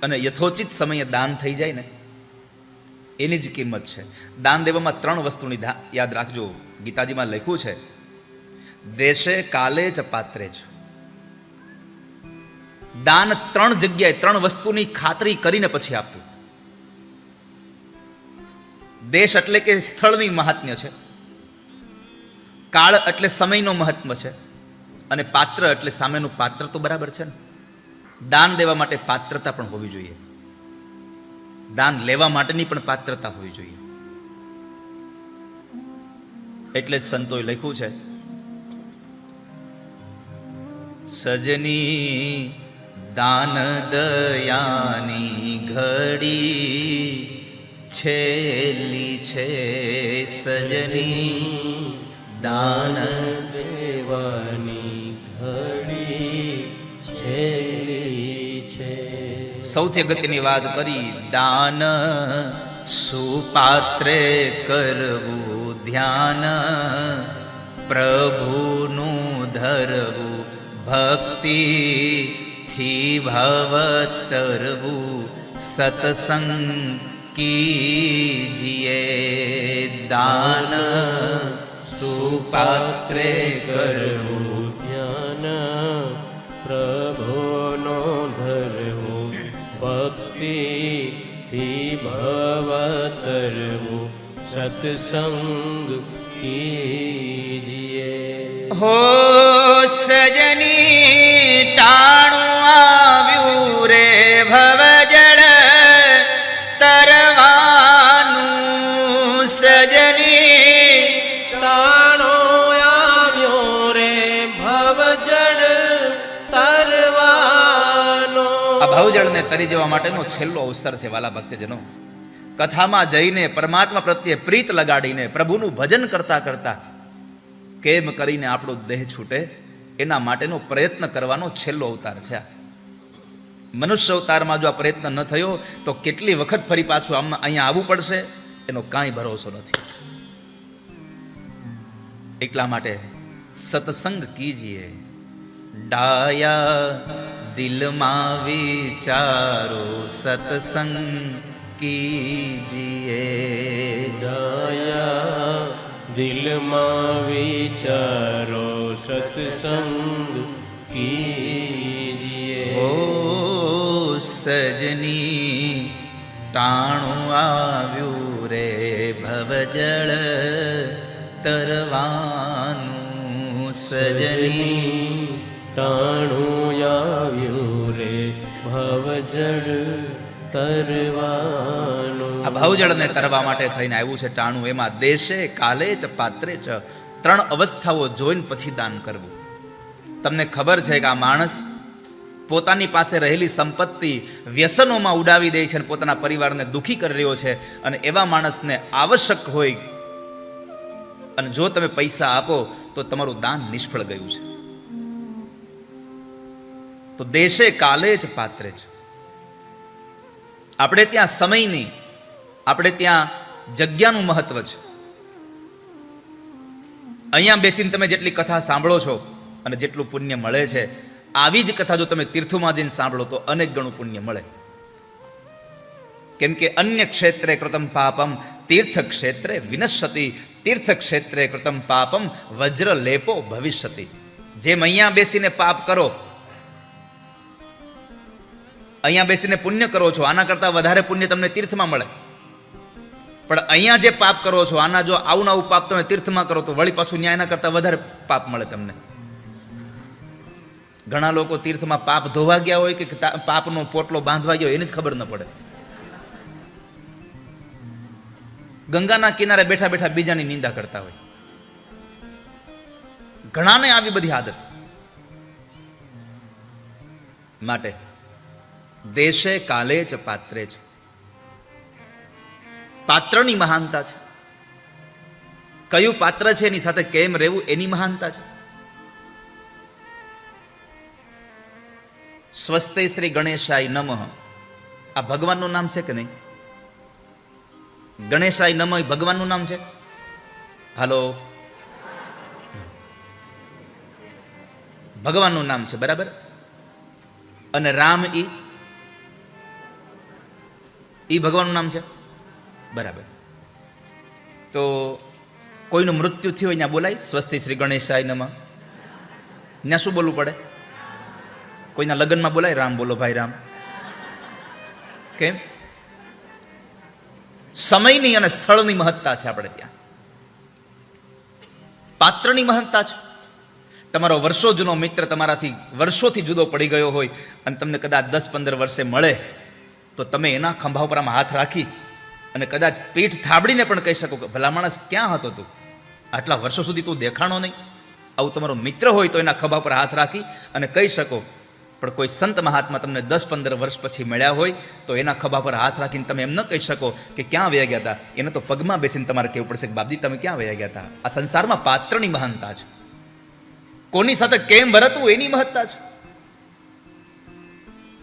અને યથોચિત સમયે દાન થઈ જાય ને એની જ કિંમત છે. દાન દેવામાં 3 વસ્તુની યાદ રાખજો. ગીતાજીમાં લખ્યું છે, દેશે કાલે ચ પાત્રે છે. દાન 3 જગ્યાએ 3 વસ્તુની ખાતરી કરીને પછી આપવું. દેશ એટલે કે સ્થળની મહાત્મ્ય છે, કાળ એટલે સમયનો મહત્વ છે, અને પાત્ર એટલે સામેનું પાત્ર તો બરાબર છે ને. દાન દેવા માટે પાત્રતા પણ હોવી જોઈએ, દાન લેવા માટેની પણ પાત્રતા હોવી જોઈએ. એટલે જ સંતોએ લખ્યું છે, સજની દાન દયાની ઘડી છેલ્લી છે, સજની દાન દેવાની ઘડી છેલ્લી છે. સૌથી અગત્યની વાત કરી, દાન સુપાત્રે કરવું ધ્યાન, પ્રભુનું ધરવું ભક્તિથી ભવતરવું, સત્સંગ કીજીએ. દાન સુપાત્રે કરવું ધ્યાન, પ્રભુનો ધરવું ભક્તિથી ભવતરવું, સત્સંગ કીજીએ. હો સજની ટાણું આવ્યું રે ભવજળ તરવાનું, સજની ટાણો આવ્યો રે ભવજળ તરવાનો. આ ભવજળને તરી જવા માટેનો છેલ્લો અવસર છે વાલા ભક્તજનો. કથામાં જઈને પરમાત્મા પ્રત્યે પ્રીત લગાડીને પ્રભુનું ભજન કરતા કરતા કેમ કરીને આપણો દેહ છૂટે એના માટેનો પ્રયત્ન કરવાનો છેલ્લો અવતાર છે. મનુષ્ય અવતારમાં જો આ પ્રયત્ન ન થયો તો કેટલી વખત ફરી પાછું અહીંયા આવવું પડશે એનો કાંઈ ભરોસો નથી. એટલા માટે સત્સંગ કીજીએ. ડાયા દિલમાં વિચારો સત્સંગ કીજીએ. ડાયા દિલમાં વિચારો સત્સંગ કીજીએ. ઓ સજની ટાણું આવ્યું રે ભવજળ તરવાનું, સજની ટાણું આવ્યું રે ભવજળ તરવાનું. આ ભવજળને તરવા માટે થઈને આવ્યું છે ટાણું. એમાં દેશે કાલે ચ પાત્રે ચ 3 અવસ્થાઓ જોઈને પછી દાન કરવું. તમને ખબર છે કે આ માણસ પોતાની પાસે રહેલી સંપત્તિ વ્યસનોમાં ઉડાવી દે છે અને પોતાના પરિવારને દુઃખી કરી રહ્યો છે, અને એવા માણસને આવશ્યક હોય અને જો તમે પૈસા આપો તો તમારું દાન નિષ્ફળ ગયું છે. તો દેશે કાલે જ પાત્રે છે. આપણે ત્યાં સમયની, આપણે ત્યાં જગ્યાનું મહત્વ છે. અહીંયા બેસીને તમે જેટલી કથા સાંભળો છો અને જેટલું પુણ્ય મળે છે, આવી જ કથા જો તમે તીર્થોમાં જઈને સાંભળો તો અનેક ગણું પુણ્ય મળે. કેમ કે અન્ય ક્ષેત્રે કૃતમ પાપમ તીર્થ ક્ષેત્રે વિનશ્યતિ, તીર્થ ક્ષેત્રે કૃતમ પાપમ વજ્ર લેપો ભવિષ્યતિ. જેમ અહીંયા બેસીને પાપ કરો, અહીંયા બેસીને પુણ્ય કરો છો, આના કરતાં વધારે પુણ્ય તમને તીર્થમાં મળે. પણ અહીંયા જે પાપ કરો છો, આના જો આવું આવું પાપ તમે તીર્થમાં કરો તો વળી પાછું ન્યાયના કરતાં વધારે પાપ મળે તમને. ઘણા લોકો તીર્થમાં પાપ ધોવા ગયા હોય કે પાપનો પોટલો બાંધવા ગયો એને જ ખબર ન પડે. ગંગાના કિનારે બેઠા બેઠા બીજાની નિંદા કરતા હોય. ઘણાને આવી બધી આદત. માટે દેશે કાલે જ પાત્રે છે. પાત્રની મહાનતા છે. કયું પાત્ર છે એની સાથે કેમ રહેવું એની મહાનતા છે. સ્વસ્તે શ્રી ગણેશાય નમઃ આ ભગવાનનું નામ છે કે નહીં? ગણેશાય નમઃ ભગવાનનું નામ છે. હાલો, ભગવાનનું નામ છે, બરાબર. અને રામ ઈ એ ભગવાનનું નામ છે. બરાબર. તો કોઈનું મૃત્યુ થયું હોય ત્યાં બોલાય સ્વસ્તિ શ્રી ગણેશાય નમઃ. ત્યાં શું બોલવું પડે? કોઈના લગ્નમાં બોલાય રામ બોલો ભાઈ રામ. કેમ? સમયની અને સ્થળની મહત્તા છે આપણે ત્યાં. પાત્રની મહત્તા છે. તમારો વર્ષો જૂનો મિત્ર તમારાથી વર્ષોથી જુદો પડી ગયો હોય અને તમને કદાચ 10-15 વર્ષે મળે તો તમે એના ખંભા ઉપર આમ હાથ રાખી અને કદાચ પીઠ થાબડીને પણ કહી શકો કે ભલા માણસ ક્યાં હતો તું, આટલા વર્ષો સુધી તું દેખાણો નહીં. આવું તમારો મિત્ર હોય તો એના ખભા પર હાથ રાખી અને કહી શકો. પણ કોઈ સંત મહાત્મા તમને 10-15 વર્ષ પછી મળ્યા હોય તો એના ખભા પર હાથ રાખીને તમે એમ ન કહી શકો કે ક્યાં વયા ગયા હતા. એને તો પગમાં બેસીને તમારે કહેવું પડશે કે બાપજી તમે ક્યાં વયા ગયા હતા. આ સંસારમાં પાત્રની મહાનતા છે. કોની સાથે કેમ વર્તવું એની મહત્તા છે.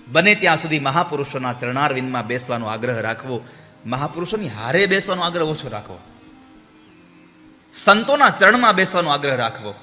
બને ત્યાં સુધી મહાપુરુષોના ચરણારવિંદમાં બેસવાનો આગ્રહ રાખવો. મહાપુરુષોની હારે બેસવાનો આગ્રહ ઓછો રાખવો. સંતોના ચરણમાં બેસવાનો આગ્રહ રાખવો.